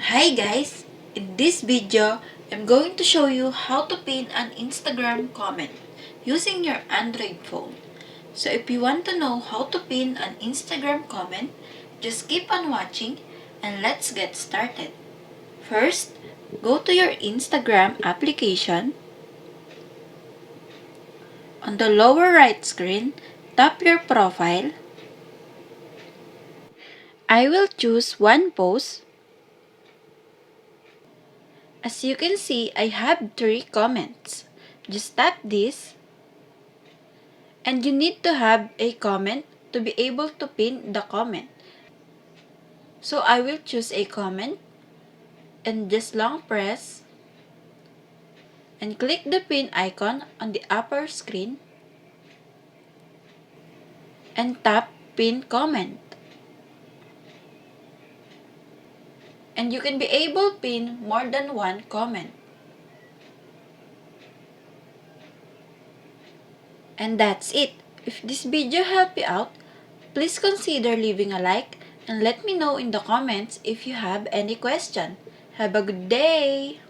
Hi guys! In this video, I'm going to show you how to pin an Instagram comment using your Android phone. So if you want to know how to pin an Instagram comment, just keep on watching and let's get started. First, go to your Instagram application. On the lower right screen, tap your profile. I will choose one post. As you can see, I have 3 comments. Just tap this, and you need to have a comment to be able to pin the comment. So I will choose a comment and just long press and click the pin icon on the upper screen and tap pin comment. And you can be able to pin more than one comment. And that's it. If this video helped you out, please consider leaving a like and let me know in the comments if you have any question. Have a good day!